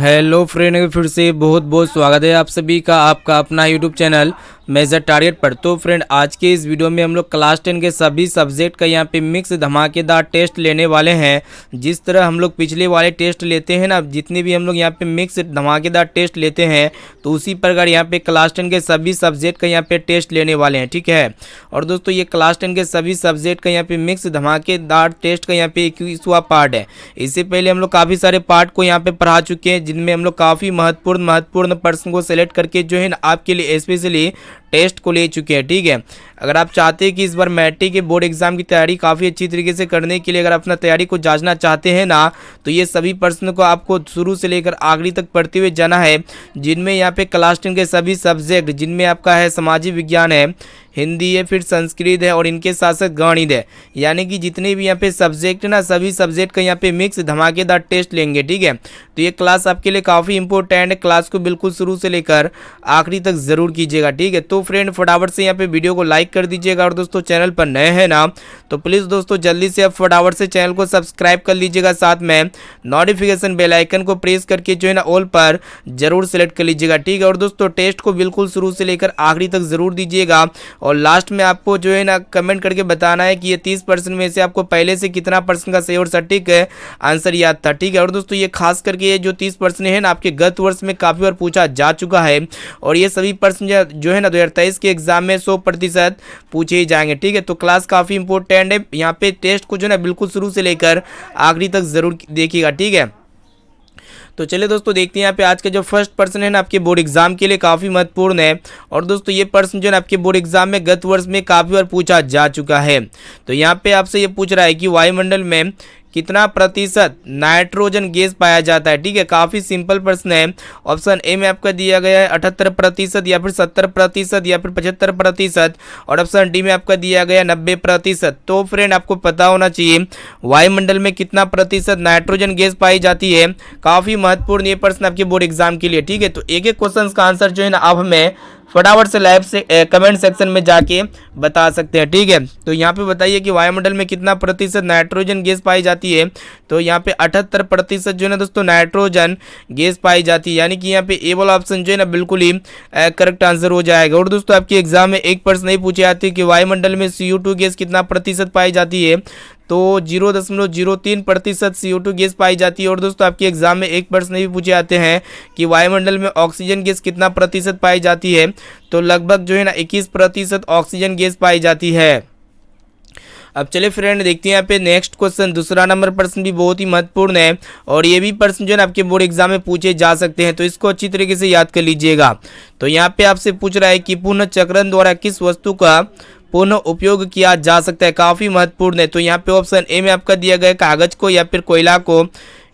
Hello friend, फिर से बहुत बहुत स्वागत है आप सभी का आपका अपना यूट्यूब चैनल मेजर टारगेट पर। तो फ्रेंड, आज के इस वीडियो में हम लोग क्लास 10 के सभी सब्जेक्ट का यहाँ पे मिक्स धमाकेदार टेस्ट लेने वाले हैं। जिस तरह हम लोग पिछले वाले टेस्ट लेते हैं ना, जितने भी हम लोग यहाँ पे मिक्स धमाकेदार टेस्ट लेते हैं, तो उसी प्रकार यहाँ पे क्लास 10 के सभी सब्जेक्ट का यहाँ पे टेस्ट लेने वाले हैं। ठीक है। और दोस्तों, ये क्लास 10 के सभी सब्जेक्ट का यहाँ पे मिक्स धमाकेदार टेस्ट का यहाँ पे 21वां पार्ट है। इससे पहले हम लोग काफ़ी सारे पार्ट को यहाँ पे पढ़ा चुके हैं, जिनमें हम लोग काफ़ी महत्वपूर्ण प्रश्न को सेलेक्ट करके जो है ना आपके लिए स्पेशली टेस्ट को ले चुके हैं। ठीक है। अगर आप चाहते हैं कि इस बार मैट्रिक के बोर्ड एग्जाम की तैयारी काफ़ी अच्छी तरीके से करने के लिए अगर अपना तैयारी को जांचना चाहते हैं ना, तो ये सभी प्रश्न को आपको शुरू से लेकर आखिरी तक पढ़ते हुए जाना है, जिनमें यहाँ पे क्लास 10 के सभी सब्जेक्ट, जिनमें आपका है सामाजिक विज्ञान है, हिंदी है, फिर संस्कृत है और इनके साथ साथ गणित है। यानी कि जितने भी यहाँ पे सब्जेक्ट है ना, सभी सब्जेक्ट का यहाँ पे मिक्स धमाकेदार टेस्ट लेंगे। ठीक है। तो ये क्लास आपके लिए काफ़ी इंपॉर्टेंट है। क्लास को बिल्कुल शुरू से लेकर आखिरी तक ज़रूर कीजिएगा। ठीक है। तो फ्रेंड, फटाफट से यहाँ पे वीडियो को लाइक कर दीजिएगा, और दोस्तों चैनल पर नए हैं ना, तो प्लीज़ दोस्तों जल्दी से आप फटाफट से चैनल को सब्सक्राइब कर लीजिएगा। साथ में नोटिफिकेशन बेल आइकन को प्रेस करके जो है ना ऑल पर जरूर सेलेक्ट कर लीजिएगा। ठीक है। और दोस्तों, टेस्ट को बिल्कुल शुरू से लेकर आखिरी तक जरूर दीजिएगा, और लास्ट में आपको जो है ना कमेंट करके बताना है कि ये 30% में से आपको पहले से कितना परसेंट का सही और सटीक आंसर याद था। ठीक है। और दोस्तों, ये खास करके ये जो 30% है ना, आपके गत वर्ष में काफ़ी बार पूछा जा चुका है, और ये सभी प्रश्न जो है ना 2023 के एग्जाम में 100% पूछे ही जाएंगे। ठीक है। तो क्लास काफ़ी इंपॉर्टेंट है। यहाँ पे टेस्ट को जो है ना बिल्कुल शुरू से लेकर आखिरी तक जरूर देखिएगा। ठीक है। तो चलिए दोस्तों, देखते हैं यहाँ पे आज का जो फर्स्ट प्रश्न है ना, आपके बोर्ड एग्जाम के लिए काफ़ी महत्वपूर्ण है। और दोस्तों, ये प्रश्न जो है ना आपके बोर्ड एग्जाम में गत वर्ष में काफ़ी बार पूछा जा चुका है। तो यहाँ पे आपसे ये पूछ रहा है कि वायुमंडल में कितना प्रतिशत नाइट्रोजन गैस पाया जाता है। ठीक है। काफ़ी सिंपल प्रश्न है। ऑप्शन ए में आपका दिया गया है 78%, या फिर 70%, या फिर 75%, और ऑप्शन डी में आपका दिया गया 90%। तो फ्रेंड, आपको पता होना चाहिए वायुमंडल में कितना प्रतिशत नाइट्रोजन गैस पाई जाती है। काफ़ी महत्वपूर्ण ये प्रश्न आपके बोर्ड एग्जाम के लिए। ठीक है। तो एक एक क्वेश्चन का आंसर जो है ना आप हमें फटाफट से लाइव से कमेंट सेक्शन में जाके बता सकते हैं। ठीक है। तो यहाँ पे बताइए कि वायुमंडल में कितना प्रतिशत नाइट्रोजन गैस पाई जाती है। तो यहाँ पे 78% जो है ना दोस्तों नाइट्रोजन गैस पाई जाती है। यानी कि यहाँ पे ए वाला ऑप्शन जो है ना बिल्कुल ही करेक्ट आंसर हो जाएगा। और दोस्तों, आपके एग्जाम में एक प्रश्न नहीं पूछे जाते कि वायुमंडल में CO2 गैस कितना प्रतिशत पाई जाती है। तो 0.03% CO2 गैस पाई जाती है। और दोस्तों, आपके एग्जाम में एक प्रश्न भी पूछे जाते हैं कि वायुमंडल में ऑक्सीजन गैस कितना प्रतिशत पाई जाती है। तो लगभग जो है ना 21% ऑक्सीजन गैस पाई जाती है। अब चलिए फ्रेंड, देखते हैं यहाँ पे नेक्स्ट क्वेश्चन। दूसरा नंबर प्रश्न भी बहुत ही महत्वपूर्ण है, और ये भी प्रश्न जो है ना आपके बोर्ड एग्जाम में पूछे जा सकते हैं, तो इसको अच्छी तरीके से याद कर लीजिएगा। तो यहाँ पे आपसे पूछ रहा है कि पुनः चक्रण द्वारा किस वस्तु का पुनः उपयोग किया जा सकता है। काफ़ी महत्वपूर्ण है। तो यहाँ पे ऑप्शन ए में आपका दिया गया कागज को, या फिर कोयला को,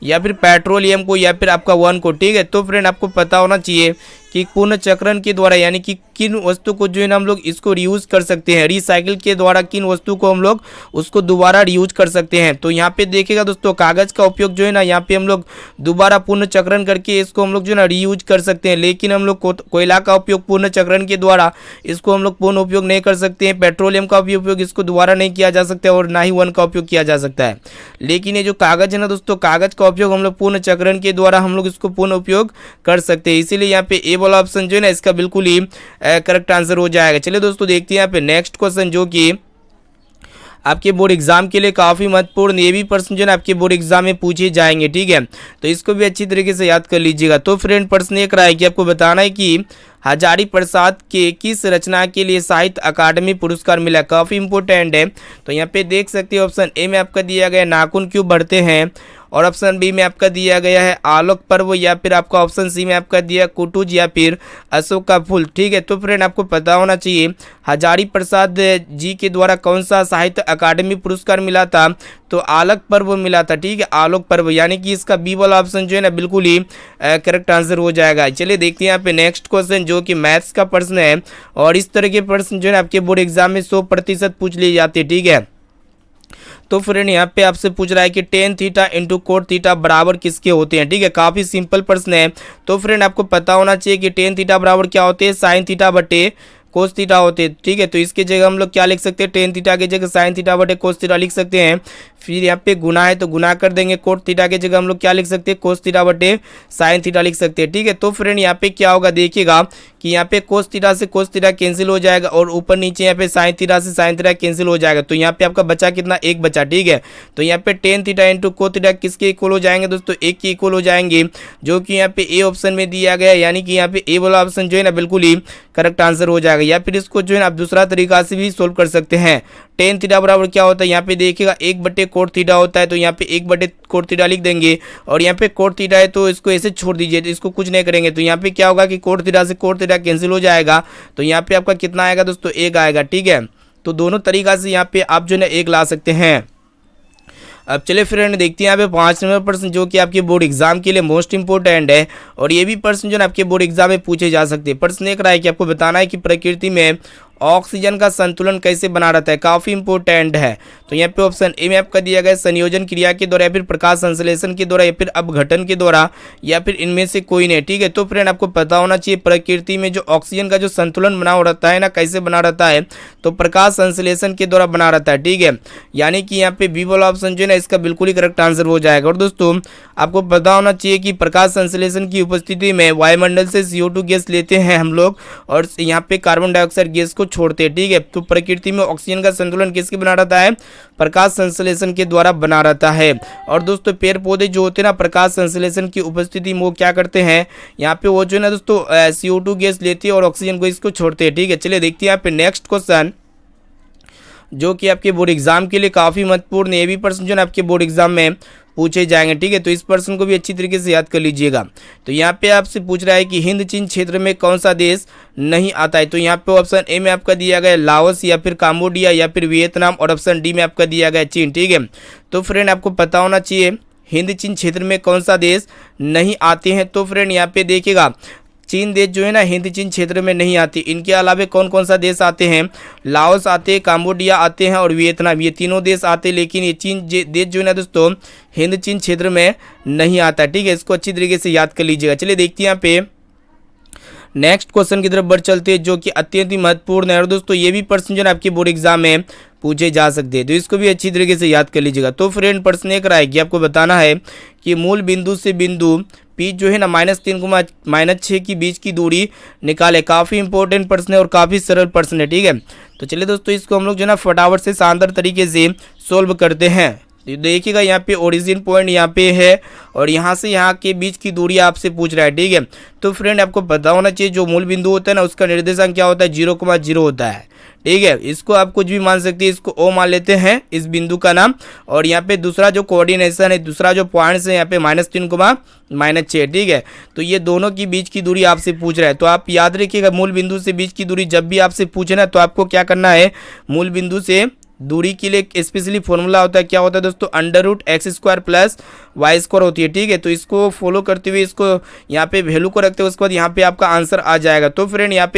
या फिर पेट्रोलियम को, या फिर आपका वन को। ठीक है। तो फ्रेंड, आपको पता होना चाहिए कि पुनः चक्रण के द्वारा यानी कि किन वस्तु को जो है ना हम लोग इसको रीयूज कर सकते हैं। रिसाइकिल के द्वारा किन वस्तु को हम लोग उसको दोबारा रीयूज कर सकते हैं। तो यहाँ पे देखिएगा दोस्तों, कागज़ का उपयोग जो है ना यहाँ पे हम लोग दोबारा पुनः चक्रण करके इसको हम लोग जो है ना रीयूज कर सकते हैं। लेकिन हम लोग कोयला का उपयोग पुनः चक्रण के द्वारा इसको हम लोग पुनः उपयोग नहीं कर सकते हैं। पेट्रोलियम का भी उपयोग इसको दोबारा नहीं किया जा सकता है, और ना ही वन का उपयोग किया जा सकता है। लेकिन ये जो कागज़ है ना दोस्तों, कागज़ का उपयोग हम लोग पुनः चक्रण के द्वारा हम लोग इसको पुनः उपयोग कर सकते हैं। इसीलिए यहाँ पे ए वाला ऑप्शन जो है ना इसका बिल्कुल ही करेक्ट आंसर हो जाएगा। चलिए दोस्तों, देखते हैं यहाँ पे नेक्स्ट क्वेश्चन, जो कि आपके बोर्ड एग्जाम के लिए काफ़ी महत्वपूर्ण। ये भी प्रश्न जो है ना आपके बोर्ड एग्जाम में पूछे जाएंगे। ठीक है। तो इसको भी अच्छी तरीके से याद कर लीजिएगा। तो फ्रेंड, प्रश्न एक रहा है कि आपको बताना है कि हजारी प्रसाद के किस रचना के लिए साहित्य अकादमी पुरस्कार मिला। काफ़ी इंपॉर्टेंट है। तो यहाँ पे देख सकते हैं ऑप्शन ए में आपका दिया गया नाखून क्यों बढ़ते हैं, और ऑप्शन बी में आपका दिया गया है आलोक पर्व, या फिर आपका ऑप्शन सी में आपका दिया कुटुज, या फिर अशोक का फूल। ठीक है। तो फ्रेंड, आपको पता होना चाहिए हजारी प्रसाद जी के द्वारा कौन सा साहित्य अकादमी पुरस्कार मिला था। तो आलोक पर्व मिला था। ठीक है। आलोक पर्व, यानी कि इसका बी वाला ऑप्शन जो है ना बिल्कुल ही करेक्ट आंसर हो जाएगा। चलिए देखते हैं यहाँ पे नेक्स्ट क्वेश्चन, जो कि मैथ्स का प्रश्न है, और इस तरह के प्रश्न जो है ना आपके बोर्ड एग्जाम में 100% पूछ लिए जाते हैं। ठीक है। तो फ्रेंड, यहाँ पे आपसे पूछ रहा है कि tan theta into cot theta बराबर किसके होते हैं। ठीक है। काफ़ी सिंपल प्रश्न है। तो फ्रेंड, आपको पता होना चाहिए कि टेन थीटा बराबर क्या होते हैं, साइन थीटा बटे कोस थीटा होते, ठीक है। तो इसके जगह हम लोग क्या लिख सकते हैं, टेन थीटा की जगह साइन थीटा बटे कोस थीटा लिख सकते हैं। फिर यहाँ पे गुना है तो गुना कर देंगे, कोट थीटा की जगह हम लोग क्या लिख सकते हैं, कोस थीटा बटे साइन थीटा लिख सकते हैं, ठीक है। तो फ्रेंड यहाँ पे क्या होगा, देखिएगा कि यहाँ पे कोस थीटा से कोस थीटा कैंसिल हो जाएगा और ऊपर नीचे यहाँ पे साइन थीटा से साइन थीटा कैंसिल हो जाएगा। तो यहाँ पे आपका बचा कितना, एक बचा, ठीक है। तो यहाँ पे टेन थीटा इंटू को थीटा किसके इक्वल हो जाएंगे दोस्तों, एक के इक्वल हो जाएंगे, जो कि यहाँ पे ए ऑप्शन में दिया गया है, यानी कि यहाँ पे ए वाला ऑप्शन जो है ना बिल्कुल ही करेक्ट आंसर हो जाएगा। या फिर इसको जो है ना आप दूसरा तरीका से भी सोल्व कर सकते हैं। टेन थीटा बराबर क्या होता है, यहाँ पे देखिएगा एक बटे कोट थीटा होता है, तो यहाँ पे एक बटे कोट थीटा लिख देंगे और यहाँ पे कोट थीटा है तो इसको ऐसे छोड़ दीजिए, तो इसको कुछ नहीं करेंगे। तो यहाँ पे क्या होगा कि कोट थीटा से कोट थीटा कैंसिल हो जाएगा, तो यहाँ पे आपका कितना आएगा दोस्तों, एक आएगा, ठीक है। तो दोनों तरीका से यहाँ पे आप जो है ना एक ला सकते हैं। अब चले फ्रेंड देखते हैं यहाँ पे 5 नंबर प्रश्न जो कि आपके बोर्ड एग्जाम के लिए मोस्ट इंपोर्टेंट है और ये भी प्रश्न जो है आपके बोर्ड एग्जाम में पूछे जा सकते हैं। प्रश्न एक रहा है कि आपको बताना है कि प्रकृति में ऑक्सीजन का संतुलन कैसे बना रहता है, काफ़ी इंपॉर्टेंट है। तो यहाँ पे ऑप्शन ए में आपका दिया गया है संयोजन क्रिया के द्वारा या फिर प्रकाश संश्लेषण के द्वारा या फिर अपघटन के द्वारा या फिर इनमें से कोई नहीं, ठीक है। तो फ्रेंड आपको पता होना चाहिए प्रकृति में जो ऑक्सीजन का जो संतुलन बना रहता है ना, कैसे बना रहता है, तो प्रकाश संश्लेषण के द्वारा बना रहता है, ठीक है। यानी कि यहाँ पे बी वाला ऑप्शन जो है ना इसका बिल्कुल ही करेक्ट आंसर हो जाएगा। और दोस्तों आपको पता होना चाहिए कि प्रकाश संश्लेषण की उपस्थिति में वायुमंडल से CO2 गैस लेते हैं हम लोग और यहाँ पे कार्बन डाइऑक्साइड गैस को छोड़ते हैं, ठीक है। तो प्रकृति में ऑक्सीजन का संतुलन किसके बना रहता है, प्रकाश संश्लेषण के द्वारा बना रहता है। और दोस्तों पेड़ पौधे जो होते हैं ना प्रकाश संश्लेषण की उपस्थिति में वो क्या करते हैं, यहाँ पे वो जो है ना दोस्तों CO2 गैस लेती है और ऑक्सीजन को इसको छोड़ते हैं, ठीक है। चलिए देखते हैं यहाँ पे नेक्स्ट क्वेश्चन जो कि आपके बोर्ड एग्जाम के लिए काफ़ी महत्वपूर्ण है। ये भी प्रश्न जो है आपके बोर्ड एग्जाम में पूछे जाएंगे, ठीक है। तो इस प्रश्न को भी अच्छी तरीके से याद कर लीजिएगा। तो यहाँ पे आपसे पूछ रहा है कि हिंद चीन क्षेत्र में कौन सा देश नहीं आता है। तो यहाँ पे ऑप्शन ए में आपका दिया गया है लाओस या फिर काम्बोडिया या फिर वियतनाम और ऑप्शन डी में आपका दिया गया है चीन, ठीक है। तो फ्रेंड आपको पता होना चाहिए हिंद चीन क्षेत्र में कौन सा देश नहीं आते हैं। तो फ्रेंड यहाँ पे देखिएगा चीन देश जो है ना हिंद चीन क्षेत्र में नहीं आती। इनके अलावा कौन कौन सा देश आते हैं, लाओस आते हैं, काम्बोडिया आते हैं और वियतनाम, ये तीनों देश आते हैं। लेकिन ये चीन देश जो है ना दोस्तों हिंद चीन क्षेत्र में नहीं आता, ठीक है। इसको अच्छी तरीके से याद कर लीजिएगा। चलिए देखते हैं यहाँ पे नेक्स्ट क्वेश्चन की तरफ बढ़ चलते हैं जो कि अत्यंत ही महत्वपूर्ण है। और दोस्तों ये भी प्रश्न जो है आपके बोर्ड एग्जाम में पूछे जा सकते हैं, तो इसको भी अच्छी तरीके से याद कर लीजिएगा। तो फ्रेंड प्रश्न एक रहा है कि आपको बताना है कि मूल बिंदु से बिंदु P जो है ना -3 को -6 की बीच की दूरी निकाले। काफ़ी इंपॉर्टेंट प्रश्न है और काफ़ी सरल प्रश्न है, ठीक है। तो चलिए दोस्तों इसको हम लोग जो है ना फटाफट से शानदार तरीके से सोल्व करते हैं। तो देखिएगा यहाँ पे ओरिजिन पॉइंट यहाँ पे है और यहाँ से यहाँ के बीच की दूरी आपसे पूछ रहा है, ठीक है। तो फ्रेंड आपको पता होना चाहिए जो मूल बिंदु होता है ना उसका निर्देशांक क्या होता है, 0,0 होता है, ठीक है। इसको आप कुछ भी मान सकते हैं, इसको O मान लेते हैं इस बिंदु का नाम। और यहाँ पे दूसरा जो कोऑर्डिनेशन है, दूसरा जो पॉइंट्स है यहाँ पे -3, -6, ठीक है। तो ये दोनों की बीच की दूरी आपसे पूछ रहा है। तो आप याद रखिएगा मूल बिंदु से बीच की दूरी जब भी आपसे पूछे ना तो आपको क्या करना है, मूल बिंदु से दूरी के लिए एक स्पेशली फॉर्मूला होता है, क्या होता है दोस्तों, √x² + y² होती है, ठीक है। तो इसको फॉलो करते हुए इसको यहाँ पे वैल्यू को रखते हुए उसके बाद यहाँ पे आपका आंसर आ जाएगा। तो फ्रेंड यहाँ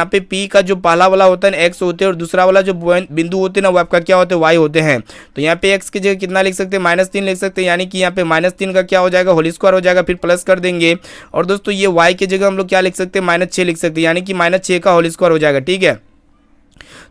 पे P का जो पहला वाला होता है x होते हैं और दूसरा वाला जो बिंदु होते हैं ना वो आपका क्या होते हैं, y होते हैं। तो यहाँ पे x की जगह कितना लिख सकते हैं, -3 लिख सकते हैं, यानी कि यहाँ पे -3 का क्या हो जाएगा, होल स्क्वायर हो जाएगा, फिर प्लस कर देंगे। और दोस्तों ये y की जगह हम लोग क्या लिख सकते हैं, -6 लिख सकते हैं, यानी कि -6 का होल स्क्वायर हो जाएगा, ठीक है।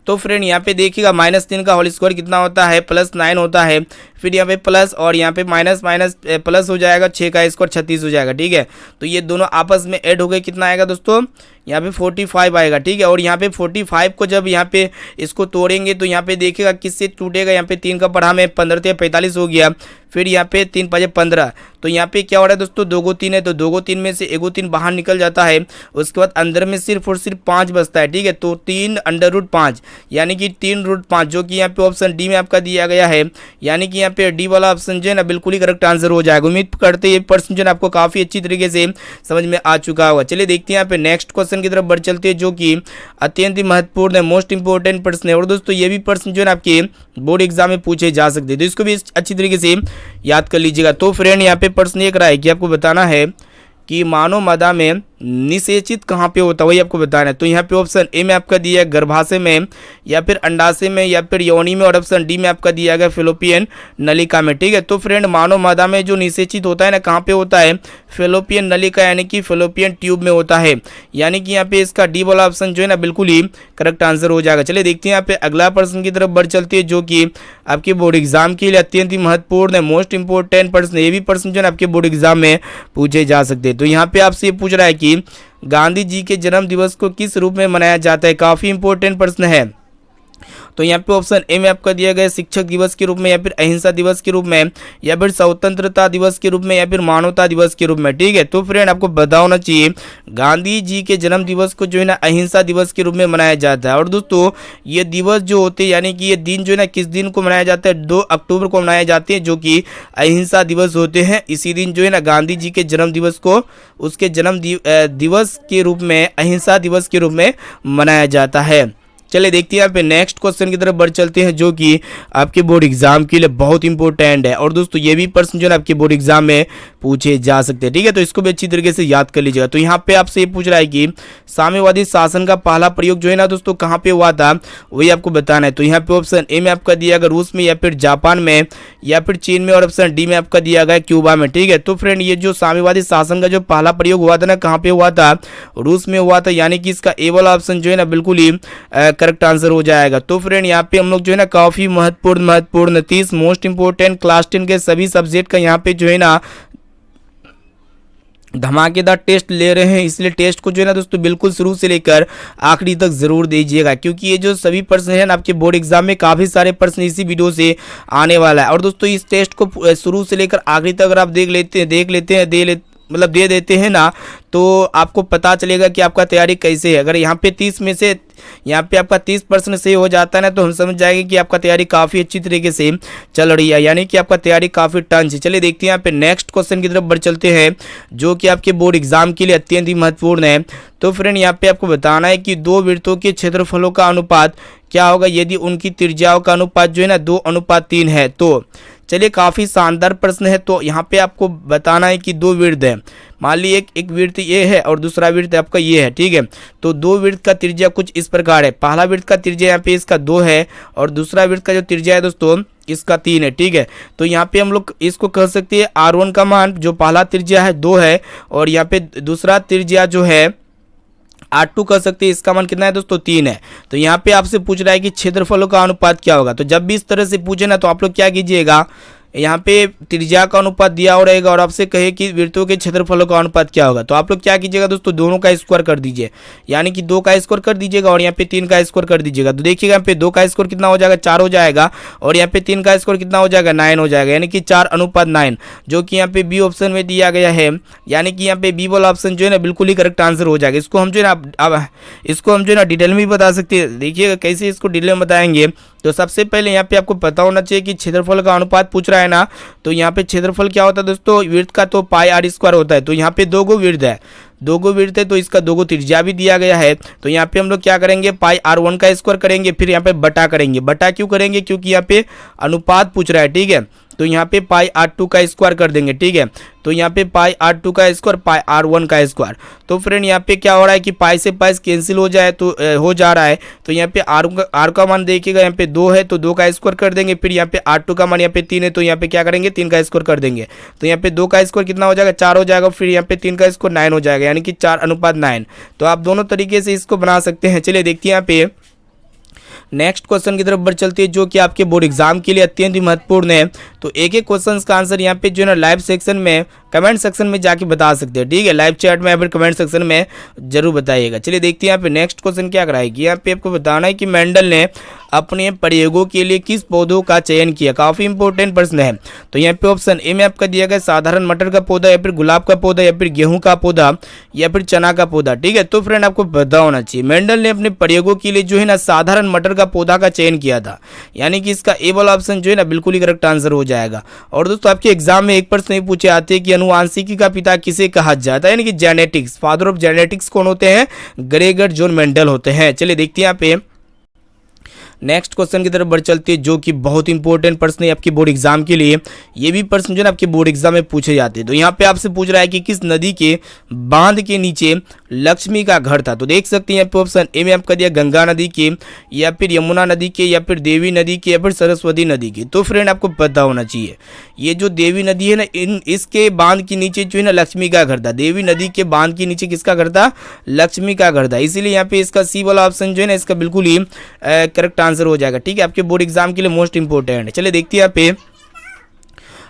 तो फ्रेंड यहाँ पे देखिएगा -3 का होल स्क्वायर कितना होता है, +9 होता है। फिर यहाँ पे प्लस और यहाँ पे माइनस प्लस हो जाएगा, 6 का स्क्वायर 36 हो जाएगा, ठीक है। तो ये दोनों आपस में ऐड हो गए, कितना आएगा दोस्तों, यहाँ पे 45 आएगा, ठीक है। और यहाँ पे 45 को जब यहाँ पे इसको तोड़ेंगे तो यहाँ पे देखिएगा किससे टूटेगा, यहाँ पे 3 का पढ़ा में 15 × 45 हो गया। फिर यहाँ पे 3 × 5 = 15। तो यहाँ पे क्या हो रहा है दोस्तों, 2 को 3 है तो 2 को 3 में से 1 को 3 बाहर निकल जाता है। उसके बाद अंदर में सिर्फ और सिर्फ 5 बचता है, ठीक है। तो 3 √5 यानी कि 3√5 जो कि यहाँ पे ऑप्शन डी में आपका दिया गया है, यानी कि यहाँ पे डी वाला ऑप्शन जो है ना बिल्कुल ही करेक्ट आंसर हो जाएगा। उम्मीद करते हैं ये प्रश्न जो है आपको काफ़ी अच्छी तरीके से समझ में आ चुका होगा। चलिए देखते हैं यहाँ पे नेक्स्ट क्वेश्चन की तरफ बढ़ चलते हैं जो कि अत्यंत ही महत्वपूर्ण है, मोस्ट इंपॉर्टेंट प्रश्न है। और दोस्तों ये भी प्रश्न जो है आपके बोर्ड एग्जाम में पूछे जा सकते हैं, तो इसको भी अच्छी तरीके से याद कर लीजिएगा। तो फ्रेंड यहाँ पे प्रश्न एक रहा है कि आपको बताना है कि मानव मदा में निषेचित कहाँ पे होता है वही आपको बताना है। तो यहाँ पे ऑप्शन ए में आपका दिया है गर्भाशय में, या फिर अंडाशय में, या फिर योनि में, और ऑप्शन डी में आपका दिया गया फेलोपियन नलिका में। ठीक है, तो फ्रेंड मानव मादा में जो निषेचित होता है ना कहाँ पे होता है, फेलोपियन नलिका यानी कि फेलोपियन ट्यूब में होता है। यानी कि यहाँ पे इसका डी वाला ऑप्शन जो है ना बिल्कुल ही करेक्ट आंसर हो जाएगा। चलिए देखते हैं यहाँ पे अगला प्रश्न की तरफ बढ़ चलती है, जो कि आपके बोर्ड एग्जाम के लिए अत्यंत ही महत्वपूर्ण है, मोस्ट इंपोर्टेंट प्रश्न। ये भी प्रश्न जो है आपके बोर्ड एग्जाम में पूछे जा सकते हैं। तो यहाँ पे आपसे ये पूछ रहा है कि गांधी जी के जन्म दिवस को किस रूप में मनाया जाता है, काफी इंपॉर्टेंट प्रश्न है। तो यहाँ पे ऑप्शन ए में आपका दिया गया शिक्षक दिवस के रूप में, या फिर अहिंसा दिवस के रूप में, या फिर स्वतंत्रता दिवस के रूप में, या फिर मानवता दिवस के रूप में। ठीक है, तो फ्रेंड आपको पता होना चाहिए गांधी जी के जन्म दिवस को जो है ना अहिंसा दिवस के रूप में मनाया जाता है। और दोस्तों ये दिवस जो होते हैं यानी कि ये दिन जो है ना किस दिन को मनाया जाता है, 2 अक्टूबर को मनाए जाते हैं, जो कि अहिंसा दिवस होते हैं। इसी दिन जो है ना गांधी जी के जन्म दिवस को उसके जन्म दिवस के रूप में अहिंसा दिवस के रूप में मनाया जाता है। चलिए देखते हैं यहाँ पे नेक्स्ट क्वेश्चन की तरफ बढ़ चलते हैं, जो कि आपके बोर्ड एग्जाम के लिए बहुत इंपॉर्टेंट है। और दोस्तों ये भी प्रश्न जो है आपके बोर्ड एग्जाम में पूछे जा सकते हैं। ठीक है, तो इसको भी अच्छी तरीके से याद कर लीजिएगा। तो यहाँ पे आपसे ये पूछ रहा है कि साम्यवादी शासन का पहला प्रयोग जो है ना दोस्तों कहाँ पे हुआ था, वही आपको बताना है। तो यहाँ पे ऑप्शन ए में आपका दिया गया रूस में, या फिर जापान में, या फिर चीन में, और ऑप्शन डी में आपका दिया गया क्यूबा में। ठीक है, तो फ्रेंड ये जो साम्यवादी शासन का जो पहला प्रयोग हुआ था ना कहाँ पे हुआ था, रूस में हुआ था। यानी कि इसका ए वाला ऑप्शन जो है ना बिल्कुल ही करेक्ट आंसर हो जाएगा। तो फ्रेंड यहाँ पे हम लोग जो है ना काफी महत्वपूर्ण 30 मोस्ट इंपोर्टेंट क्लास 10 के सभी सब्जेक्ट का यहाँ पे जो है ना धमाकेदार टेस्ट ले रहे हैं। इसलिए टेस्ट को जो है ना दोस्तों बिल्कुल शुरू से लेकर आखिरी तक जरूर दीजिएगा, क्योंकि ये जो सभी प्रश्न है ना आपके बोर्ड एग्जाम में काफी सारे प्रश्न इसी वीडियो से आने वाला है। और दोस्तों इस टेस्ट को शुरू से लेकर आखिरी तक अगर आप दे देते हैं ना, तो आपको पता चलेगा कि आपका तैयारी कैसे है। अगर यहाँ पे 30 में से यहाँ पे आपका 30% सही हो जाता है ना, तो हम समझ जाएंगे कि आपका तैयारी काफ़ी अच्छी तरीके से चल रही है, यानी कि आपका तैयारी काफ़ी टंच है। चलिए देखते हैं यहाँ पे नेक्स्ट क्वेश्चन की तरफ बढ़ चलते हैं, जो कि आपके बोर्ड एग्जाम के लिए अत्यंत ही महत्वपूर्ण है। तो फ्रेंड यहाँ पे आपको बताना है कि 2 वृत्तों के क्षेत्रफलों का अनुपात क्या होगा यदि उनकी त्रिज्याओं का अनुपात जो है ना 2:3 है। तो चलिए काफ़ी शानदार प्रश्न है। तो यहाँ पे आपको बताना है कि 2 वृत्त है, मान ली एक वृत्त ये है और दूसरा वृत्त आपका ये है। ठीक है, तो 2 वृत्त का त्रिज्या कुछ इस प्रकार है। पहला वृत्त का त्रिज्या यहाँ पे इसका 2 है, और दूसरा वृत्त का जो त्रिज्या है दोस्तों इसका 3 है। ठीक है, तो यहाँ पे हम लोग इसको कह सकते हैं R1 का मान जो पहला त्रिज्या है 2 है, और यहाँ पे दूसरा त्रिज्या जो है R2 कह सकते हैं, इसका मान कितना है दोस्तों 3 है। तो यहाँ पे आपसे पूछ रहा है कि क्षेत्रफलों का अनुपात क्या होगा। तो जब भी इस तरह से पूछे ना, तो आप लोग क्या कीजिएगा, यहाँ पे त्रिज्या का अनुपात दिया हो रहेगा और आपसे कहे कि वृत्तों के क्षेत्रफलों का अनुपात क्या होगा, तो आप लोग क्या कीजिएगा दोस्तों, दोनों का स्क्वायर कर दीजिए, यानी कि 2 का स्क्वायर कर दीजिएगा और यहाँ पे 3 का स्क्वायर कर दीजिएगा। तो देखिएगा यहाँ पे 2 का स्क्वायर कितना हो जाएगा, 4 हो जाएगा, और यहाँ पे 3 का स्क्वायर कितना हो जाएगा, 9 हो जाएगा, यानी कि 4:9, जो कि यहाँ पे बी ऑप्शन में दिया गया है। यानी कि यहाँ पे बी वाला ऑप्शन जो है ना बिल्कुल ही करेक्ट आंसर हो जाएगा। इसको हम जो है ना इसको हम जो है ना डिटेल में भी बता सकते हैं। देखिएगा कैसे इसको डिटेल में बताएंगे। तो सबसे पहले यहाँ पे आपको पता होना चाहिए कि क्षेत्रफल का अनुपात पूछ रहा है ना, तो यहाँ पे क्षेत्रफल क्या होता है दोस्तों, वृत्त का तो πr² होता है। तो यहाँ पे 2 वृत्त है, 2 वृत्त है, तो इसका 2 त्रिज्या भी दिया गया है। तो यहाँ पे हम लोग क्या करेंगे, πr1 का स्क्वायर करेंगे, फिर यहाँ पे बटा करेंगे। बटा क्यों करेंगे, क्योंकि यहाँ पे अनुपात पूछ रहा है। ठीक है, तो यहाँ पे πr2 का स्क्वायर कर देंगे। ठीक है, तो यहाँ पे πr2 का स्क्वायर, πr1 का स्क्वायर। तो फ्रेंड यहाँ पे क्या हो रहा है कि पाई से पाई कैंसिल हो जाए, तो हो जा रहा है। तो यहाँ पे r का मान देखिएगा, यहाँ पे 2 है तो 2 का स्क्वायर कर देंगे, फिर यहाँ पे r2 का मान यहाँ पे 3 है, तो यहाँ पे क्या करेंगे, 3 का स्क्वायर कर देंगे। तो यहाँ पे 2 का स्क्वायर कितना हो जाएगा, 4 हो जाएगा, फिर यहाँ पे 3 का स्क्वायर 9 हो जाएगा, यानी कि 4:9। तो आप दोनों तरीके से इसको बना सकते हैं। चलिए देखिए यहाँ पे नेक्स्ट क्वेश्चन की तरफ बढ़ चलती है, जो कि आपके बोर्ड एग्जाम के लिए अत्यंत ही महत्वपूर्ण है। तो एक क्वेश्चन का आंसर यहाँ पे जो है ना लाइव सेक्शन में, कमेंट सेक्शन में जाके बता सकते हैं। ठीक है, लाइव चैट में या फिर कमेंट सेक्शन में जरूर बताइएगा। चलिए देखते हैं यहाँ पे नेक्स्ट क्वेश्चन क्या कराएगी। यहाँ पे आपको बताना है कि मेंडल ने अपने प्रयोगों के लिए किस पौधों का चयन किया, काफी इंपॉर्टेंट प्रश्न है। तो यहाँ पे ऑप्शन ए में आपका दिया गया साधारण मटर का पौधा, या फिर गुलाब का पौधा, या फिर गेहूं का पौधा, या फिर चना का पौधा। ठीक है, तो फ्रेंड आपको पता होना चाहिए मेंडल ने अपने प्रयोगों के लिए जो है ना साधारण मटर का पौधा का चयन किया था, यानी कि इसका ए वाला ऑप्शन जो है ना बिल्कुल ही करेक्ट आंसर हो जाएगा। और दोस्तों आपके एग्जाम में एक प्रश्न नहीं पूछे आते कि अनुवांशिकी का पिता किसे कहा जाता है, यानी कि जेनेटिक्स, फादर ऑफ जेनेटिक्स कौन होते हैं, ग्रेगर जॉन मेंडल होते हैं। चलिए देखते हैं यहाँ पे नेक्स्ट क्वेश्चन की तरफ बढ़ चलते हैं, जो कि बहुत इंपॉर्टेंट प्रश्न है आपके बोर्ड एग्जाम के लिए। ये भी प्रश्न जो है आपके बोर्ड एग्जाम में पूछे जाते हैं। तो यहाँ पे आपसे पूछ रहा है कि किस नदी के बांध के नीचे लक्ष्मी का घर था। तो देख सकते हैं यहाँ पे ऑप्शन ए में आपका दिया गंगा नदी के, या फिर यमुना नदी के, या फिर देवी नदी के, या फिर सरस्वती नदी के। तो फ्रेंड आपको पता होना चाहिए, ये जो देवी नदी है ना, इसके बांध के नीचे जो है ना लक्ष्मी का घर था। देवी नदी के बांध के नीचे किसका घर था? लक्ष्मी का घर था। इसीलिए यहाँ पे इसका सी वाला ऑप्शन जो है ना इसका बिल्कुल ही करेक्ट आंसर हो जाएगा। ठीक है, आपके बोर्ड एग्जाम के लिए मोस्ट इंपॉर्टेंट है। चलिए देखते हैं यहाँ पे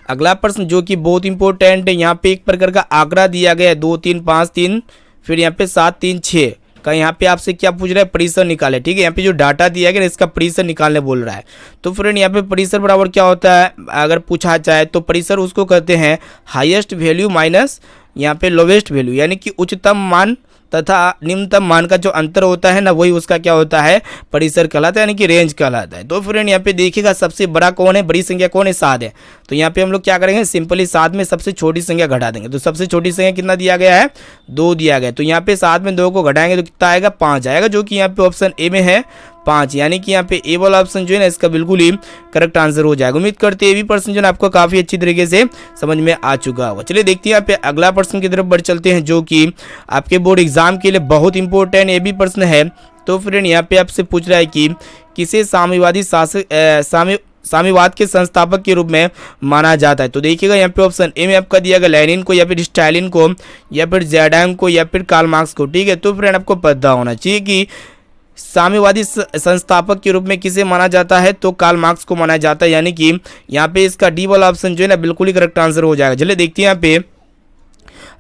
अगला प्रश्न, जो कि बहुत इंपॉर्टेंट है। यहाँ पे एक प्रकार का आंकड़ा दिया गया है 2 3 5 3, फिर यहाँ पे 7 3 6 का। यहाँ पे आपसे क्या पूछ रहा है? परिसर निकाले। ठीक है, यहाँ पे जो डाटा दिया गया है इसका परिसर निकालने बोल रहा है। तो फ्रेंड यहाँ पे परिसर बराबर क्या होता है अगर पूछा जाए तो परिसर उसको कहते हैं हाईएस्ट वैल्यू माइनस यहाँ पे लोवेस्ट वैल्यू, यानी कि उच्चतम मान तथा निम्नतम मान का जो अंतर होता है ना, वही उसका क्या होता है? परिसर कहलाता है, यानी कि रेंज कहलाता है। तो फ्रेंड यहाँ पे देखिएगा सबसे बड़ा कौन है, बड़ी संख्या कौन है? 7 है। तो यहाँ पे हम लोग क्या करेंगे? सिंपली 7 में सबसे छोटी संख्या घटा देंगे। तो सबसे छोटी संख्या कितना दिया गया है? 2 दिया गया। तो यहाँ पे 7 में 2 को घटाएंगे तो कितना आएगा? 5 आएगा, जो कि यहाँ पे ऑप्शन ए में है 5। यानी कि यहाँ पे ए वाला ऑप्शन जो है ना इसका बिल्कुल ही करेक्ट आंसर हो जाएगा। उम्मीद करते हैं ये भी प्रश्न जो है आपको काफी अच्छी तरीके से समझ में आ चुका होगा। चलिए देखते हैं यहाँ पे अगला प्रश्न की तरफ बढ़ चलते हैं, जो कि आपके बोर्ड एग्जाम के लिए बहुत इंपॉर्टेंट ये भी प्रश्न है। तो फ्रेंड यहाँ पे आपसे पूछ रहा है कि किसे साम्यवादी साम्यवाद के संस्थापक के रूप में माना जाता है। तो देखिएगा यहाँ पे ऑप्शन ए में आपका दिया गया लेनिन को, या फिर स्टालिन को, या फिर ज़ेडांग को, या फिर कार्ल मार्क्स को। ठीक है, तो फ्रेंड आपको पता होना चाहिए कि साम्यवादी संस्थापक के रूप में किसे माना जाता है? तो कार्ल मार्क्स को माना जाता है। यानी कि यहाँ पे इसका डी वाला ऑप्शन जो है ना बिल्कुल ही करेक्ट आंसर हो जाएगा। चलिए देखते हैं यहाँ पे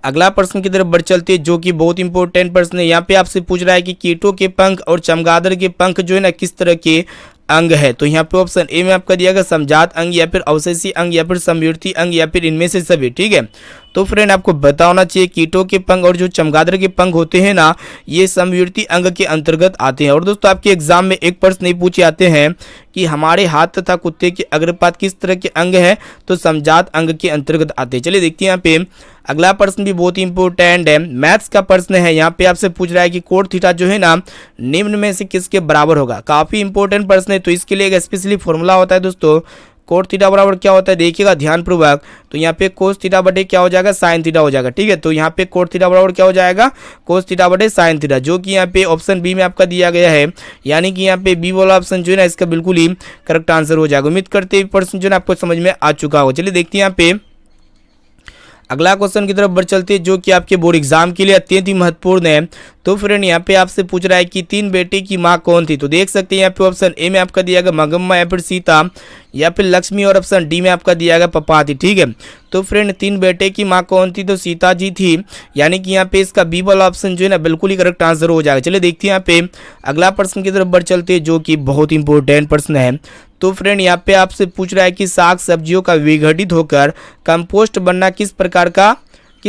अगला प्रश्न की तरफ बढ़ चलते हैं, जो कि बहुत इंपॉर्टेंट प्रश्न है। यहाँ पे आपसे पूछ रहा है कि कीटों के पंख और चमगादड़ के पंख जो है ना किस तरह के अंग है। तो यहाँ पे ऑप्शन ए में आपका दिया गया समजात अंग, या फिर अवशेषी अंग, या फिर समृद्धि अंग, या फिर इनमें से सभी। ठीक है, तो फ्रेंड आपको पता होना चाहिए कीटों के पंख और जो चमगादड़ के पंख होते हैं ना, ये समृद्धि अंग के अंतर्गत आते हैं। और दोस्तों आपके एग्जाम में एक प्रश्न नहीं पूछे आते हैं कि हमारे हाथ तथा कुत्ते के अग्रपात किस तरह के अंग है? तो समजात अंग के अंतर्गत आते हैं। चलिए देखते हैं यहाँ पे अगला प्रश्न भी बहुत इंपॉर्टेंट है, मैथ्स का प्रश्न है। यहाँ पे आपसे पूछ रहा है कि कोण थीटा जो है ना निम्न में से किसके बराबर होगा। काफी इंपॉर्टेंट प्रश्न है, तो इसके लिए एक स्पेशली फॉर्मूला होता है दोस्तों। कोण थीटा बराबर क्या होता है देखिएगा ध्यानपूर्वक। तो यहाँ पे कोस थीटा बटे क्या हो जाएगा? साइन थीटा हो जाएगा। ठीक है, तो यहाँ पे कोण थीटा बराबर क्या हो जाएगा? कोस थीटा बटे साइन थीटा, जो कि यहाँ पे ऑप्शन बी में आपका दिया गया है। यानी कि यहाँ पे बी वाला ऑप्शन जो है ना इसका बिल्कुल ही करेक्ट आंसर हो जाएगा। उम्मीद करते हैं प्रश्न जो है आपको समझ में आ चुका होगा। चलिए देखते हैं यहाँ पे अगला क्वेश्चन की तरफ बढ़ चलते हैं, जो कि आपके बोर्ड एग्जाम के लिए अत्यंत ही महत्वपूर्ण है। तो फ्रेंड यहाँ पे आपसे पूछ रहा है कि 3 बेटे की माँ कौन थी। तो देख सकते हैं यहाँ पे ऑप्शन ए में आपका दिया गया मंगम्मा, या फिर सीता, या फिर लक्ष्मी, और ऑप्शन डी में आपका दिया गया पपाती। ठीक है, तो फ्रेंड 3 बेटे की माँ कौन थी? तो सीता जी थी। यानी कि यहाँ पे इसका बी वाला ऑप्शन जो है ना बिल्कुल ही करेक्ट आंसर हो जाएगा। चलिए देखते हैं यहाँ पे अगला प्रश्न की तरफ बढ़ चलते हैं, जो कि बहुत इंपॉर्टेंट प्रश्न है। तो फ्रेंड यहाँ पे आपसे पूछ रहा है कि साग सब्जियों का विघटित होकर कंपोस्ट बनना किस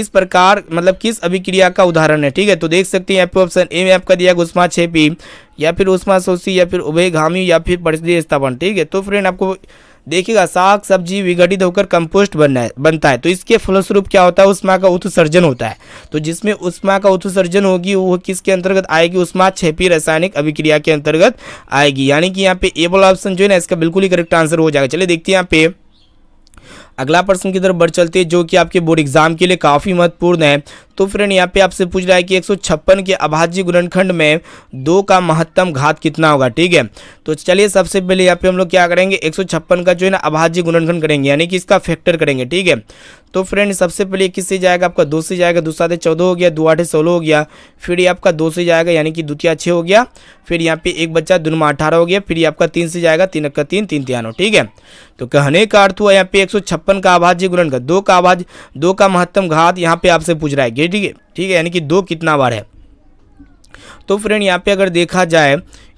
प्रकार मतलब किस अभिक्रिया का उदाहरण है। ठीक है, तो देख सकते हैं यहाँ पे ऑप्शन ए में आपका दिया उष्मा क्षेपी, या फिर उष्मा शोषी, या फिर उभयगामी, या फिर परिसरीय स्थापन। ठीक है, तो फ्रेंड आपको देखिएगा साग सब्जी विघटित होकर कंपोस्ट बनता है। तो इसके फलस्वरूप क्या होता है? उष्मा का उत्सर्जन होता है। तो जिसमें उष्मा का उत्सर्जन होगी वो किसके अंतर्गत आएगी? उष्मा क्षेपी रासायनिक अभिक्रिया के अंतर्गत आएगी। यानी कि यहाँ पे ए वाला ऑप्शन जो है ना इसका बिल्कुल ही करेक्ट आंसर हो जाएगा। चलिए देखते हैं यहाँ पे अगला प्रश्न की तरफ बढ़ चलते हैं, जो कि आपके बोर्ड एग्जाम के लिए काफी महत्वपूर्ण है। तो फ्रेंड यहाँ पे आपसे पूछ रहा है कि 156 के अभाज्य गुणनखंड में 2 का महत्तम घात कितना होगा। ठीक है, तो चलिए सबसे पहले यहाँ पे हम लोग क्या करेंगे? 156 का जो है ना अभाज्य गुणनखंड करेंगे, यानी कि इसका फैक्टर करेंगे। ठीक है, तो फ्रेंड सबसे पहले किससे जाएगा? आपका 2 से जाएगा, 2 7 14 हो गया, 2 8 16 हो गया, फिर ये आपका 2 से जाएगा, यानी कि 2 3 6 हो गया, फिर यहाँ पे एक बच्चा 2 9 18 हो गया, फिर ये आपका 3 से जाएगा, 3 1 3 3 3 ठीक है, तो कहने का अर्थ हुआ यहाँ पे 156 का अभाज्य गुणनखंड 2 का महत्तम घात यहाँ पे आपसे पूछ रहा है। ठीक है, यानी कि 2 कितना बार है। तो फ्रेंड यहाँ पे अगर देखा जाए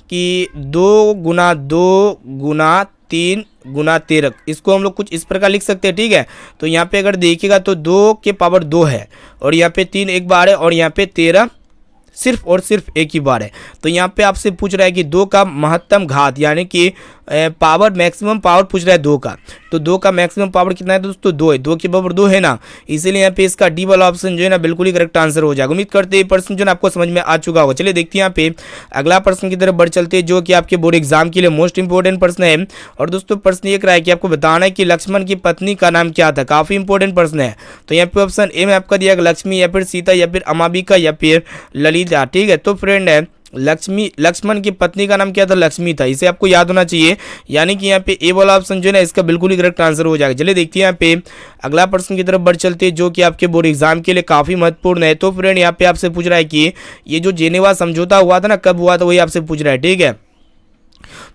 कि 2 गुना 2 गुना 3 गुना 13, इसको हम लोग कुछ इस प्रकार लिख सकते हैं। ठीक है, तो यहाँ पे अगर देखिएगा तो 2 के पावर 2 है, और यहाँ पे 3 एक बार है, और यहाँ पे 13 सिर्फ और सिर्फ एक ही बार है। तो यहाँ पे आपसे पूछ रहा है कि 2 का महत्तम घात, यानी कि पावर मैक्सिमम पावर पूछ रहा है 2 का। तो 2 का मैक्सिमम पावर कितना है दोस्तों 2 है, 2 की पावर 2 है ना, इसीलिए यहाँ पे इसका डी वाला ऑप्शन जो है ना बिल्कुल ही करेक्ट आंसर हो जाएगा। उम्मीद करते हैं प्रश्न जो है आपको समझ में आ चुका होगा। चलिए देखते हैं यहाँ पे अगला प्रश्न की तरफ बढ़ चलते हैं, जो कि आपके बोर्ड एग्जाम के लिए मोस्ट इंपोर्टेंट प्रश्न है। और दोस्तों प्रश्न ये रहा है कि आपको बताना है कि लक्ष्मण की पत्नी का नाम क्या था। काफी इंपोर्टेंट प्रश्न है। तो यहाँ पे ऑप्शन ए में आपका दिया गया लक्ष्मी, या फिर सीता, या फिर अमाबिका, या फिर ललिता। ठीक है, तो फ्रेंड है लक्ष्मण की पत्नी का नाम क्या था, लक्ष्मी था, इसे आपको याद होना चाहिए। यानी कि यहाँ पे ए वाला ऑप्शन जो है ना इसका बिल्कुल ही करेक्ट आंसर हो जाएगा। चलिए देखते हैं यहाँ पे अगला प्रश्न की तरफ बढ़ चलते हैं, जो कि आपके बोर्ड एग्जाम के लिए काफी महत्वपूर्ण है। तो फ्रेंड यहाँ पे आपसे पूछ रहा है कि ये जो जेनेवा समझौता हुआ था ना, कब हुआ था, वही आपसे पूछ रहा है। ठीक है,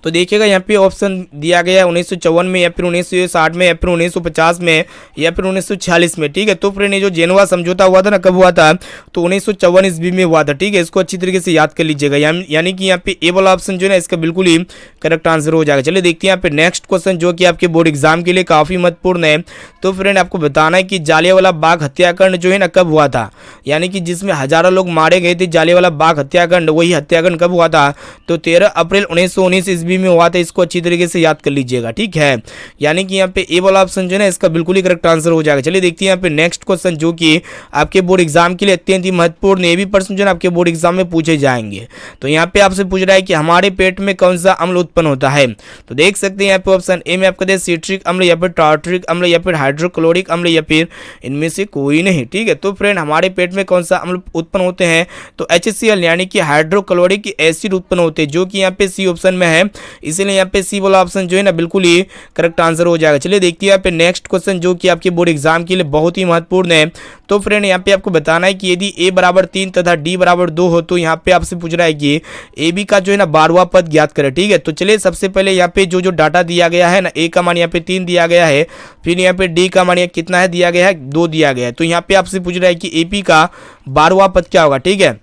तो देखिएगा यहाँ पे ऑप्शन दिया गया है 1954 में, या फिर 1960 में, या फिर 1950 में, या फिर 1946 में। ठीक है, तो फ्रेंड ये जो जेनेवा समझौता हुआ था ना, कब हुआ था, तो 1954 ईस्वी में हुआ था। ठीक है, इसको अच्छी तरीके से याद कर लीजिएगा। यानी कि यहाँ पे ए वाला ऑप्शन जो है ना इसका बिल्कुल ही करेक्ट आंसर हो जाएगा। चलिए देखते हैं यहाँ पे नेक्स्ट क्वेश्चन, जो कि आपके बोर्ड एग्जाम के लिए काफी महत्वपूर्ण है। तो फ्रेंड आपको बताना है कि जालियांवाला बाग हत्याकांड जो है ना कब हुआ था, यानी कि जिसमें हजारों लोग मारे गए थे, जालियांवाला बाग हत्याकांड, वही हत्याकांड कब हुआ था, तो 13 अप्रैल 1919 ईस्वी में हुआ था। इसको अच्छी तरीके से याद कर लीजिएगा। ठीक है, यानी कि यहाँ पे ए वाला ऑप्शन जो है ना इसका बिल्कुल ही करेक्ट आंसर हो जाएगा। चलिए देखते हैं यहाँ पे नेक्स्ट क्वेश्चन, जो कि आपके बोर्ड एग्जाम के लिए अत्यंत ही महत्वपूर्ण है। ये भी प्रश्न जो है आपके बोर्ड एग्जाम में पूछे जाएंगे। तो यहाँ पे आपसे पूछ रहा है कि हमारे पेट में कौन सा अम्ल उत्पन्न होता है। तो देख सकते हैं यहाँ पे ऑप्शन ए में आपका दे सिट्रिक अम्ल, या फिर टार्टरिक अम्ल, या फिर हाइड्रोक्लोरिक अम्ल, या फिर इनमें से कोई नहीं। ठीक है, तो फ्रेंड हमारे पेट में कौन सा अम्ल उत्पन्न होते हैं, तो HCl यानी कि हाइड्रोक्लोरिक एसिड उत्पन्न होते हैं, जो कि यहाँ पे सी ऑप्शन में है। इसीलिए यहाँ पे सी वाला ऑप्शन जो है ना बिल्कुल ही करेक्ट आंसर हो जाएगा। चलिए देखते हैं यहाँ पे नेक्स्ट क्वेश्चन, जो कि आपके बोर्ड एग्जाम के लिए बहुत ही महत्वपूर्ण है। तो फ्रेंड यहाँ पे आपको बताना है कि यदि a बराबर 3 तथा d बराबर 2 हो, तो यहाँ पे आपसे पूछ रहा है कि ए बी का जो है ना 12वां पद ज्ञात करें। ठीक है, तो चलिए सबसे पहले यहाँ पे जो डाटा दिया गया है ना, a का मान यहाँ पे 3 दिया गया है, फिर यहाँ पे d का मान कितना है दिया गया है 2 दिया गया है। तो यहाँ पे आपसे पूछ रहा है कि AP का 12वां पद क्या होगा। ठीक है,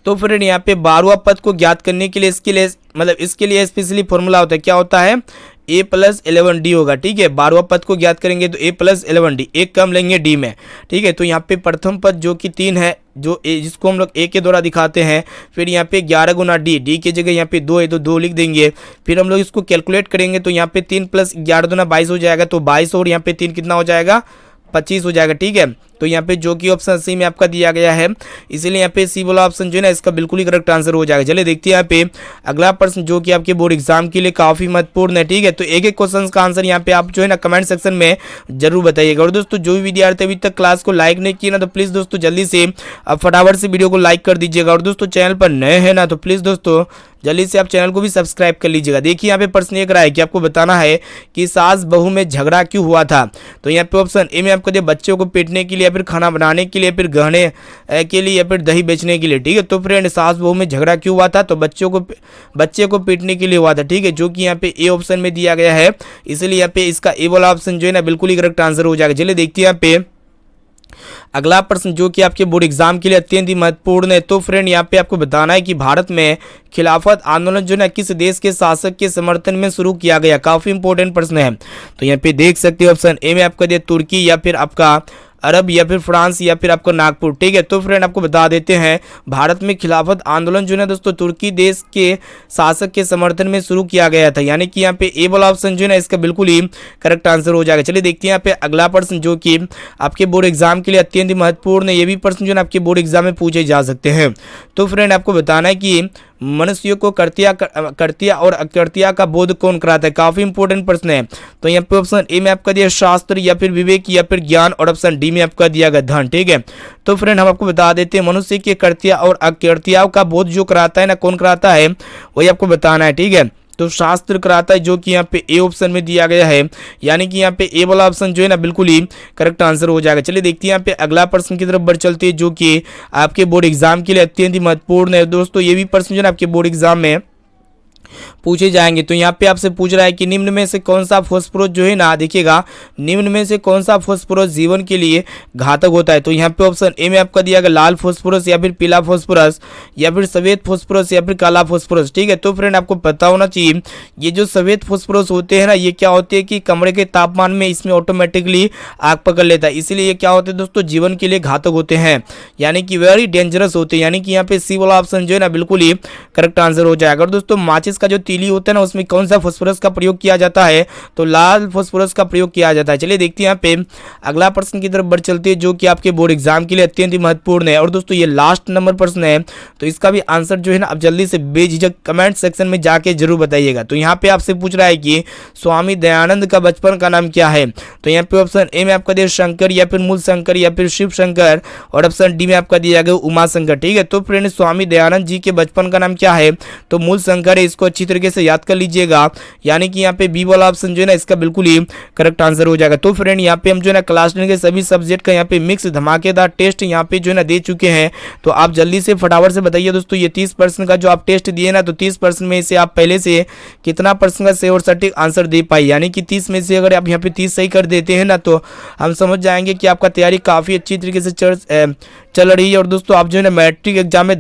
तो फ्रेंड यहाँ पे 12वां पद को ज्ञात करने के लिए इसके लिए स्पेशली फॉर्मूला होता है। क्या होता है, a + 11d होगा। ठीक है, 12वां पद को ज्ञात करेंगे तो a + 11d, एक कम लेंगे d में। ठीक है, तो यहाँ पे प्रथम पद जो कि 3 है, जिसको हम लोग a के द्वारा दिखाते हैं, फिर यहाँ पे 11 गुना d की जगह यहाँ पे 2 है तो 2 लिख देंगे। फिर हम लोग इसको कैलकुलेट करेंगे तो यहाँ पे 3 + 11 दूना 22 हो जाएगा, तो 22 और यहाँ पे 3 कितना हो जाएगा, 25 हो जाएगा। ठीक है, तो यहाँ पे जो कि ऑप्शन सी में आपका दिया गया है, इसीलिए यहाँ पे सी वाला ऑप्शन जो है ना इसका बिल्कुल ही करेक्ट आंसर हो जाएगा। चलिए देखते हैं यहाँ पे अगला प्रश्न, जो कि आपके बोर्ड एग्जाम के लिए काफी महत्वपूर्ण है। ठीक है, तो एक एक क्वेश्चन का आंसर यहाँ पे आप जो है ना कमेंट सेक्शन में जरूर बताइएगा। और दोस्तों जो भी विद्यार्थी अभी तक क्लास को लाइक नहीं किया ना, तो प्लीज दोस्तों जल्दी से अब फटाफट से वीडियो को लाइक कर दीजिएगा। और दोस्तों चैनल पर नए हैं ना, तो प्लीज दोस्तों जल्दी से आप चैनल को भी सब्सक्राइब कर लीजिएगा। देखिए यहाँ पे प्रश्न एक रहा है कि आपको बताना है कि सास बहू में झगड़ा क्यों हुआ था। तो यहाँ पे ऑप्शन ए में आपको दिया बच्चों को पीटने के लिए, या फिर खाना बनाने के लिए, फिर गहने के लिए, या फिर दही बेचने के लिए। ठीक है, तो फ्रेंड सास बहू में झगड़ा क्यों हुआ था, तो बच्चे को पीटने के लिए हुआ था। ठीक है, जो कि यहाँ पे ए ऑप्शन में दिया गया है, इसलिए यहाँ पे इसका ए वाला ऑप्शन जो है ना बिल्कुल ही करेक्ट आंसर हो जाएगा। चलिए देखते हैं यहाँ पे अगला प्रश्न, जो कि आपके बोर्ड एग्जाम के लिए अत्यंत ही महत्वपूर्ण है। तो फ्रेंड यहाँ पे आपको बताना है कि भारत में खिलाफत आंदोलन जो है किस देश के शासक के समर्थन में शुरू किया गया। काफी इंपॉर्टेंट प्रश्न है। तो यहाँ पे देख सकते हो ऑप्शन ए में आपका दिया तुर्की, या फिर आपका अरब, या फिर फ्रांस, या फिर आपका नागपुर। ठीक है, तो फ्रेंड आपको बता देते हैं भारत में खिलाफत आंदोलन जो है दोस्तों तुर्की देश के शासक के समर्थन में शुरू किया गया था। यानी कि यहाँ पे ए वाला ऑप्शन जो है ना इसका बिल्कुल ही करेक्ट आंसर हो जाएगा। चलिए देखते हैं यहाँ पे अगला प्रश्न, जो कि आपके बोर्ड एग्जाम के लिए अत्यंत ही महत्वपूर्ण है। ये भी प्रश्न जो है आपके बोर्ड एग्जाम में पूछे जा सकते हैं। तो फ्रेंड आपको बताना है कि मनुष्यों को कर्तिया और अकर्तिया का बोध कौन कराता है। काफी इंपॉर्टेंट प्रश्न है। तो यहाँ पे ऑप्शन ए में आपका दिया शास्त्र, या फिर विवेक, या फिर ज्ञान, और ऑप्शन डी में आपका दिया गया धन। ठीक है, तो फ्रेंड हम आपको बता देते हैं मनुष्य के कर्तिया और अकर्तियाओं का बोध जो कराता है ना, कौन कराता है, वही आपको बताना है। ठीक है, तो शास्त्र कराता है, जो कि यहाँ पे ए ऑप्शन में दिया गया है। यानी कि यहाँ पे ए वाला ऑप्शन जो है ना बिल्कुल ही करेक्ट आंसर हो जाएगा। चलिए देखते हैं यहाँ पे अगला प्रश्न की तरफ बढ़ चलते हैं, जो कि आपके बोर्ड एग्जाम के लिए अत्यंत ही महत्वपूर्ण है। दोस्तों ये भी प्रश्न जो है आपके बोर्ड एग्जाम में पूछे जाएंगे। तो यहाँ पे आपसे पूछ रहा है कि निम्न में से कौन सा फास्फोरस जो है ना, देखिएगा निम्न में से कौन सा फास्फोरस जीवन के लिए घातक होता है। तो यहाँ पे ऑप्शन ए में आपका दिया गया लाल फास्फोरस, या फिर पीला फास्फोरस, या फिर सफेद फास्फोरस, या फिर काला फास्फोरस। ठीक है, तो फ्रेंड आपको पता होना चाहिए ये जो सफेद फास्फोरस होते हैं ना, ये क्या होते हैं कि कमरे के तापमान में इसमें ऑटोमेटिकली आग पकड़ लेता है, इसीलिए ये क्या होते हैं दोस्तों जीवन के लिए घातक होते हैं, यानी कि वेरी डेंजरस होते हैं। यानी कि यहाँ पे सी वाला ऑप्शन जो है ना बिल्कुल ही करेक्ट आंसर हो जाएगा। और दोस्तों माचिस का जो तीली होता है ना उसमें कौन सा फास्फोरस का प्रयोग किया जाता है, तो लाल फास्फोरस का प्रयोग किया जाता है। चलिए देखते हैं यहाँ पे अगला प्रश्न की तरफ बढ़ चलते हैं जो कि आपके बोर्ड एग्जाम के लिए अत्यंत ही महत्वपूर्ण है। और दोस्तों ये लास्ट नंबर प्रश्न है, तो इसका भी आंसर जो है ना आप जल्दी से बेझिझक कमेंट सेक्शन में जाके जरूर बताइएगा। तो यहाँ पे आपसे पूछ रहा है कि स्वामी दयानंद का बचपन का नाम क्या है, तो यहाँ पे ऑप्शन ए में आपका दिया शंकर या फिर मूल शंकर या फिर शिव शंकर, और ऑप्शन डी में आपका दिया गया उमा शंकर। ठीक है, तो फ्रेंड स्वामी दयानंद जी के बचपन का नाम क्या है, तो मूल शंकर है। इसको अच्छी तरीके से याद कर लीजिएगा, यानी कि यहाँ पे बी वाला ऑप्शन जो है ना इसका बिल्कुल ही करेक्ट आंसर हो जाएगा। तो फ्रेंड यहाँ पे हम जो है ना क्लास 10 के सभी सब्जेक्ट का यहाँ पे मिक्स धमाकेदार टेस्ट यहाँ पे जो है ना दे चुके हैं। तो आप जल्दी से फटाफट से बताइए दोस्तों, ये 30% का जो आप टेस्ट दिए ना, तो 30% में से आप पहले से कितना परसेंट का सही और सटीक आंसर दे पाए, यानी कि 30 में से अगर आप यहाँ पे 30 सही कर देते हैं ना, तो हम समझ जाएंगे कि आपका तैयारी काफ़ी अच्छी तरीके से चल रही है। और दोस्तों आप जो है ना मैट्रिक एग्जाम में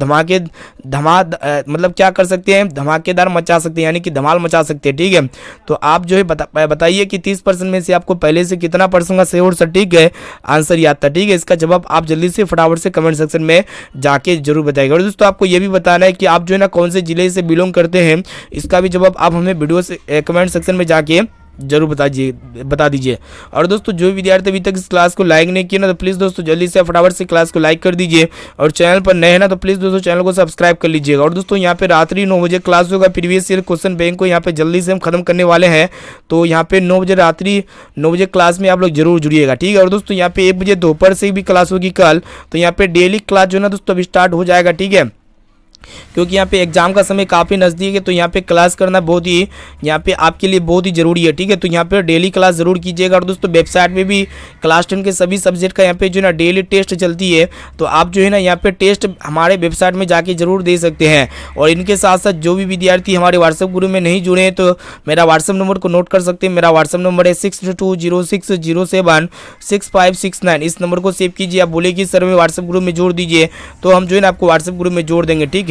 मतलब क्या कर सकते हैं, धमाकेदार मचा सकते हैं, यानी कि धमाल मचा सकते हैं। ठीक है, तो आप जो है बताइए कि 30% में से आपको पहले से कितना परसेंट का सही और सटीक है आंसर याद था। ठीक है, इसका जवाब आप जल्दी से फटाफट से कमेंट सेक्शन में जाके जरूर बताइएगा। और दोस्तों आपको ये भी बताना है कि आप जो है ना कौन से जिले से बिलोंग करते हैं, इसका भी जवाब आप हमें वीडियो से कमेंट सेक्शन में जाके जरूर बता दीजिए। और दोस्तों जो विद्यार्थी अभी तक इस क्लास को लाइक नहीं किया ना, तो प्लीज़ दोस्तों जल्दी से फटाफट से क्लास को लाइक कर दीजिए, और चैनल पर नए हैं ना तो प्लीज़ दोस्तों चैनल को सब्सक्राइब कर लीजिएगा। और दोस्तों यहाँ पे रात्रि 9 बजे क्लास होगा, प्रीवियस ईयर क्वेश्चन बैंक को यहाँ पे जल्दी से हम खत्म करने वाले हैं। तो यहाँ पे 9 बजे रात्रि 9 बजे क्लास में आप लोग जरूर जुड़िएगा। ठीक है, और दोस्तों यहाँ पे 1 बजे दोपहर से भी क्लास होगी कल। तो यहाँ पे डेली क्लास जो है ना दोस्तों अभी स्टार्ट हो जाएगा। ठीक है, क्योंकि यहाँ पे एग्जाम का समय काफ़ी नज़दीक है, तो यहाँ पे क्लास करना बहुत ही यहाँ पे आपके लिए बहुत ही ज़रूरी है। ठीक है, तो यहाँ पे डेली क्लास ज़रूर कीजिएगा। और दोस्तों वेबसाइट पे भी क्लास 10 के सभी सब्जेक्ट का यहाँ पे जो है ना डेली टेस्ट चलती है, तो आप जो है ना यहाँ पे टेस्ट हमारे वेबसाइट में जाके ज़रूर दे सकते हैं। और इनके साथ साथ जो भी विद्यार्थी हमारे व्हाट्सएप ग्रुप में नहीं जुड़े हैं, तो मेरा व्हाट्सएप नंबर को नोट कर सकते हैं। मेरा व्हाट्सएप नंबर है 6206076569। इस नंबर को सेव कीजिए। आप बोले कि सर मैं व्हाट्सएप ग्रुप में जोड़ दीजिए, तो हम जो है ना आपको व्हाट्सएप ग्रुप में जोड़ देंगे। ठीक है।